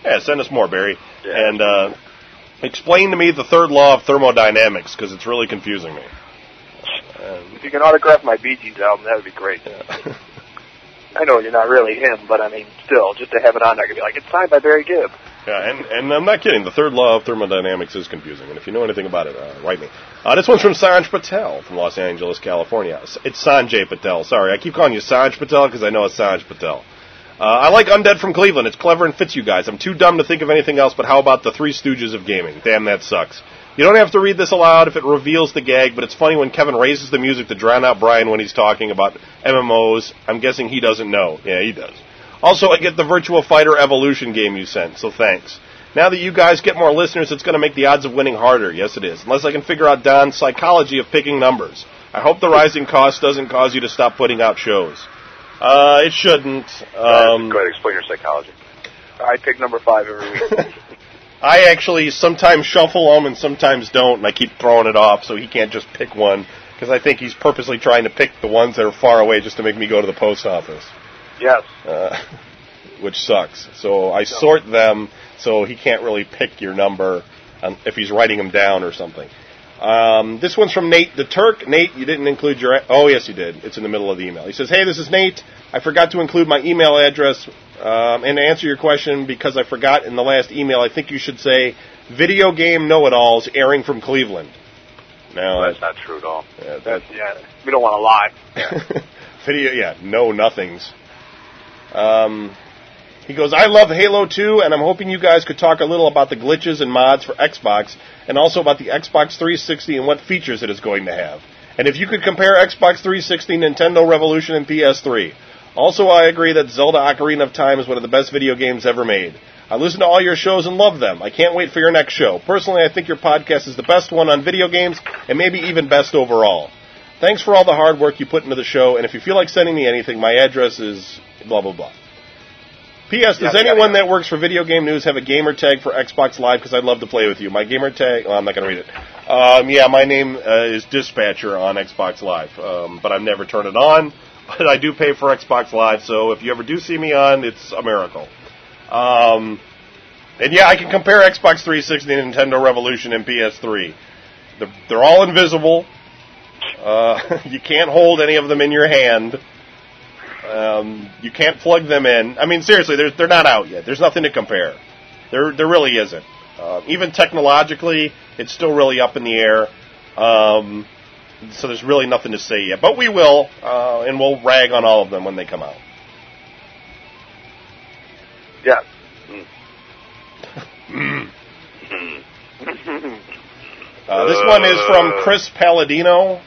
Yeah, send us more, Barry. Yeah. And explain to me the third law of thermodynamics, because it's really confusing me. If you can autograph my Bee Gees album, that would be great. Yeah. I know you're not really him, but I mean, still, just to have it on there, I could be like, it's signed by Barry Gibb. Yeah, and I'm not kidding. The third law of thermodynamics is confusing, and if you know anything about it, write me. This one's from Sanj Patel from Los Angeles, California. It's Sanjay Patel. Sorry, I keep calling you Sanj Patel because I know it's Sanj Patel. I like Undead from Cleveland. It's clever and fits you guys. I'm too dumb to think of anything else, but how about the Three Stooges of gaming? Damn, that sucks. You don't have to read this aloud if it reveals the gag, but it's funny when Kevin raises the music to drown out Brian when he's talking about MMOs. I'm guessing he doesn't know. Yeah, he does. Also, I get the Virtua Fighter Evolution game you sent, so thanks. Now that you guys get more listeners, it's going to make the odds of winning harder. Yes, it is. Unless I can figure out Don's psychology of picking numbers. I hope the rising cost doesn't cause you to stop putting out shows. It shouldn't. Go ahead, explain your psychology. I pick number 5 every week. I actually sometimes shuffle them and sometimes don't, and I keep throwing it off so he can't just pick one, because I think he's purposely trying to pick the ones that are far away just to make me go to the post office. Yes. Which sucks. So I sort them so he can't really pick your number if he's writing them down or something. This one's from Nate the Turk. Nate, you didn't include your... Oh, yes, you did. It's in the middle of the email. He says, hey, this is Nate. I forgot to include my email address. And to answer your question, because I forgot in the last email, I think you should say, video game know-it-alls airing from Cleveland. No, that's not true at all. Yeah, we don't want to lie. Yeah. Know-nothings. He goes, I love Halo 2, and I'm hoping you guys could talk a little about the glitches and mods for Xbox, and also about the Xbox 360 and what features it is going to have. And if you could compare Xbox 360, Nintendo Revolution, and PS3. Also, I agree that Zelda Ocarina of Time is one of the best video games ever made. I listen to all your shows and love them. I can't wait for your next show. Personally, I think your podcast is the best one on video games, and maybe even best overall. Thanks for all the hard work you put into the show, and if you feel like sending me anything, my address is blah, blah, blah. P.S. Does anyone that works for Video Game News have a gamer tag for Xbox Live? Because I'd love to play with you. My gamer tag... Well, I'm not going to read it. My name is Dispatcher on Xbox Live, but I've never turned it on. But I do pay for Xbox Live, so if you ever do see me on, it's a miracle. And yeah, I can compare Xbox 360 and Nintendo Revolution and PS3. They're all invisible. You can't hold any of them in your hand. You can't plug them in. I mean, seriously, they're not out yet. There's nothing to compare. There really isn't. Even technologically, it's still really up in the air. So there's really nothing to say yet. But we will, and we'll rag on all of them when they come out. Yeah. This one is from Chris Palladino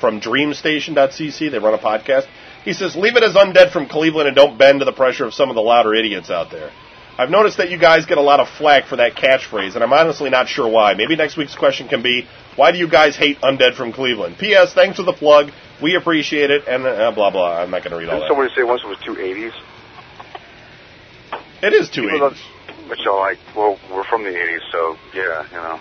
from DreamStation.cc. They run a podcast. He says, leave it as Undead from Cleveland and don't bend to the pressure of some of the louder idiots out there. I've noticed that you guys get a lot of flack for that catchphrase, and I'm honestly not sure why. Maybe next week's question can be, why do you guys hate Undead from Cleveland? P.S. Thanks for the plug. We appreciate it, and blah, blah. I'm not going to read all that. Somebody say once it was 280s. It is 280s. But you're like, well, we're from the 80s, so, yeah, you know.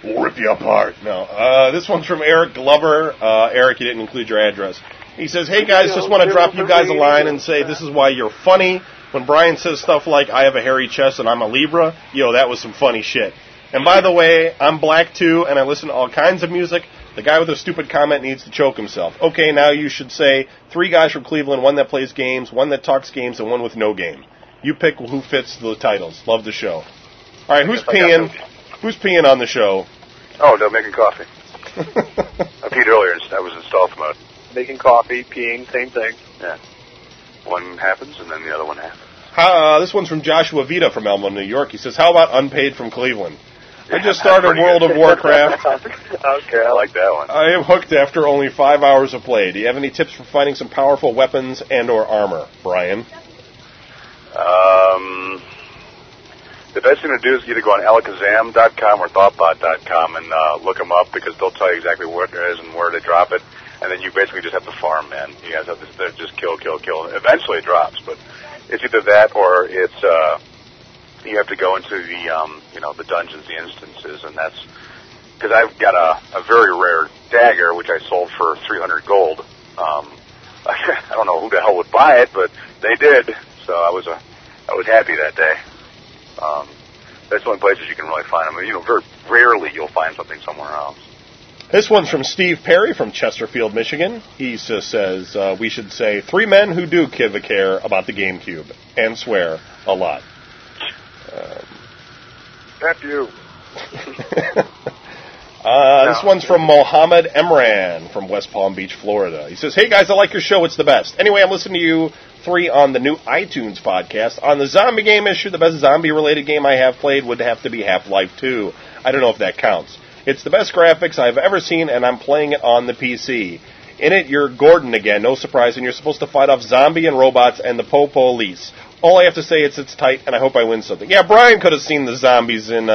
We'll rip you apart. No. This one's from Eric Glover. Eric, you didn't include your address. He says, hey, guys, just want to drop you guys a line and say this is why you're funny. When Brian says stuff like, I have a hairy chest and I'm a Libra, that was some funny shit. And by the way, I'm black too, and I listen to all kinds of music. The guy with a stupid comment needs to choke himself. Okay, now you should say 3 guys from Cleveland, 1 that plays games, 1 that talks games, and 1 with no game. You pick who fits the titles. Love the show. All right, who's peeing? Who's peeing on the show? Oh, no, making coffee. I peed earlier. I was in stealth mode. Making coffee, peeing, same thing. Yeah. One happens, and then the other one happens. This one's from Joshua Vita from Elmo, New York. He says, how about Unpaid from Cleveland? Yeah, I just started World of Warcraft. Okay, I like that one. I am hooked after only 5 hours of play. Do you have any tips for finding some powerful weapons and or armor, Brian? The best thing to do is either go on alakazam.com or thoughtbot.com and look them up, because they'll tell you exactly what it is and where to drop it. And then you basically just have to farm, man. You guys have to just kill. Eventually it drops, but it's either that or it's you have to go into the dungeons, the instances, and that's because I've got a very rare dagger which I sold for 300 gold. I don't know who the hell would buy it, but they did, so I was happy that day. That's the only places you can really find them. I mean, very rarely you'll find something somewhere else. This one's from Steve Perry from Chesterfield, Michigan. He just says we should say 3 men who do give a care about the GameCube and swear a lot. F you. This one's from Mohammed Emran from West Palm Beach, Florida. He says, hey guys, I like your show. It's the best. Anyway, I'm listening to you 3 on the new iTunes podcast. On the zombie game issue, the best zombie-related game I have played would have to be Half-Life 2. I don't know if that counts. It's the best graphics I've ever seen, and I'm playing it on the PC. In it, you're Gordon again, no surprise, and you're supposed to fight off zombie and robots and the police. All I have to say is it's tight, and I hope I win something. Yeah, Brian could have seen the zombies in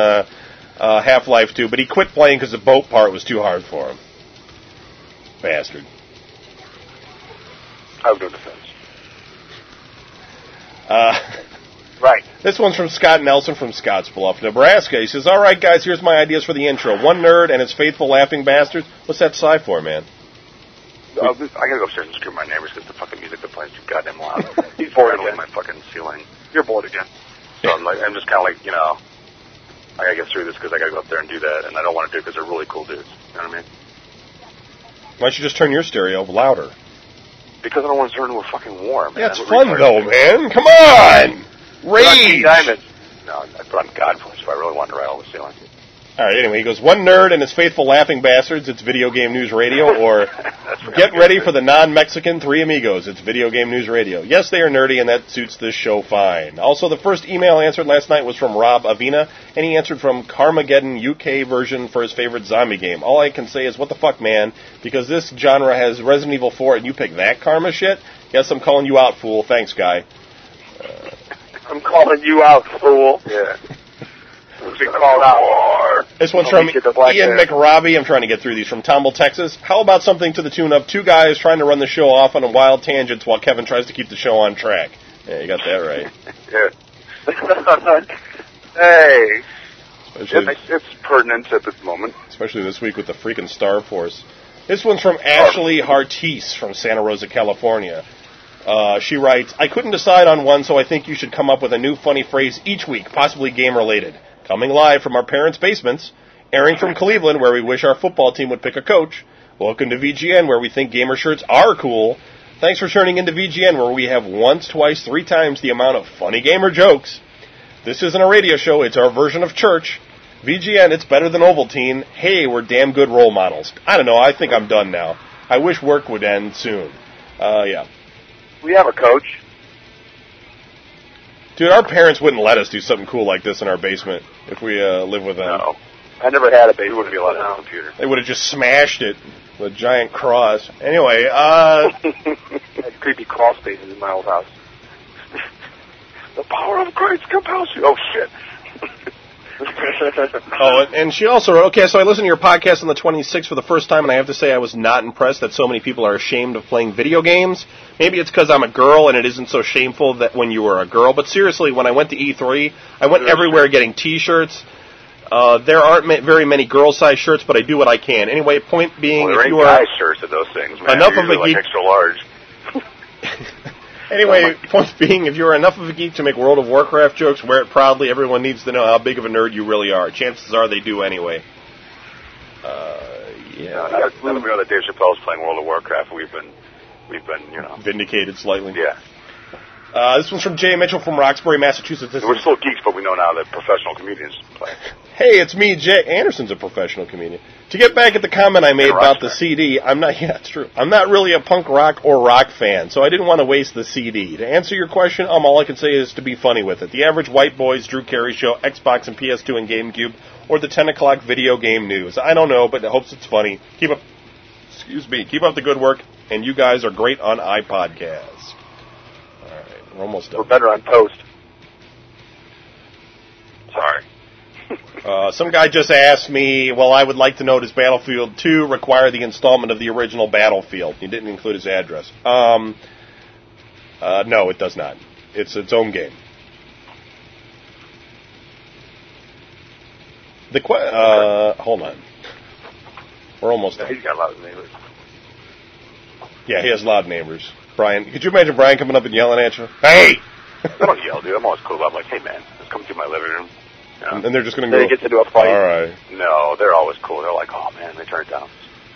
Half-Life 2, but he quit playing because the boat part was too hard for him. Bastard. I have no defense. Right. This one's from Scott Nelson from Scottsbluff, Nebraska. He says, all right, guys, here's my ideas for the intro. One nerd and his faithful laughing bastards. What's that sigh for, man? I gotta go upstairs and screw my neighbors because the fucking music they're playing is too goddamn loud. He's bored again. My fucking ceiling. You're bored again. So I'm just kind of like, I gotta get through this because I gotta go up there and do that, and I don't want to do it because they're really cool dudes. You know what I mean? Why don't you just turn your stereo louder? Because I don't want to turn into a fucking war, man. Yeah, it's fun, though, man. Come on! Rage! No, but I'm God for it, so I really wanted to ride all the ceiling. All right, anyway, he goes, one nerd and his faithful laughing bastards, it's Video Game News Radio, or get ready for the non-Mexican 3 amigos, it's Video Game News Radio. Yes, they are nerdy, and that suits this show fine. Also, the first email answered last night was from Rob Avina, and he answered from Carmageddon UK version for his favorite zombie game. All I can say is, what the fuck, man, because this genre has Resident Evil 4, and you pick that Karma shit? Yes, I'm calling you out, fool. Thanks, guy. I'm calling you out, fool. Yeah. Been called out. This one's from Ian McRobbie. I'm trying to get through these. From Tomball, Texas. How about something to the tune of 2 guys trying to run the show off on a wild tangents while Kevin tries to keep the show on track? Yeah, you got that right. Hey. It's pertinent at this moment. Especially this week with the freaking Starforce. This one's from Ashley Hartise from Santa Rosa, California. She writes, I couldn't decide on one, so I think you should come up with a new funny phrase each week, possibly game-related. Coming live from our parents' basements, airing from Cleveland, where we wish our football team would pick a coach. Welcome to VGN, where we think gamer shirts are cool. Thanks for turning into VGN, where we have once, twice, 3 times the amount of funny gamer jokes. This isn't a radio show, it's our version of church. VGN, it's better than Ovaltine. Hey, we're damn good role models. I don't know, I think I'm done now. I wish work would end soon. Yeah. We have a coach. Dude, our parents wouldn't let us do something cool like this in our basement if we lived with them. No. I never had a basement. We wouldn't be allowed to have a computer. They would have just smashed it with a giant cross. Anyway, I had creepy crawl spaces in my old house. The power of Christ compels you. Oh, shit. Oh, and she also wrote, okay, so I listened to your podcast on the 26th for the first time, and I have to say I was not impressed that so many people are ashamed of playing video games. Maybe it's because I'm a girl and it isn't so shameful that when you were a girl, but seriously, when I went to E3, I went everywhere getting T-shirts. There aren't very many girl-sized shirts, but I do what I can. Anyway, point being, if you are guy shirts of those things, man. Enough of a like geek, extra large. Anyway, point being, if you are enough of a geek to make World of Warcraft jokes, wear it proudly. Everyone needs to know how big of a nerd you really are. Chances are they do anyway. Yeah. We know that Dave Chappelle's playing World of Warcraft. We've been, vindicated slightly. Yeah. This one's from Jay Mitchell from Roxbury, Massachusetts. We're still geeks, but we know now that professional comedians play. Hey, it's me, Jay Anderson's a professional comedian. To get back at the comment I made about the CD, it's true. I'm not really a punk rock or rock fan, so I didn't want to waste the CD. To answer your question, all I can say is to be funny with it. The Average White Boys, Drew Carey Show, Xbox and PS2 and GameCube, or the 10 o'clock video game news. I don't know, but I hope it's funny. Keep up the good work, and you guys are great on iPodcasts. All right, we're almost done. We're better on post. Sorry. Some guy just asked me, well, I would like to know, does Battlefield 2 require the installment of the original Battlefield? He didn't include his address. No, it does not. It's its own game. Hold on. We're almost done. He's got loud neighbors. Yeah, he has loud neighbors. Brian, could you imagine Brian coming up and yelling at you? Hey! I don't yell, dude. I'm always cool. I'm like, hey, man, let's come to in my living room. Yeah. And they're just going to They get to do a fight. All right. No, they're always cool. They're like, oh, man, they turn it down.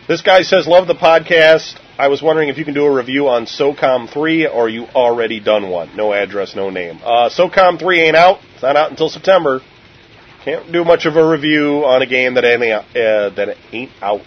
This guy says, love the podcast. I was wondering if you can do a review on SOCOM 3, or you already done one. No address, no name. SOCOM 3 ain't out. It's not out until September. Can't do much of a review on a game that ain't out.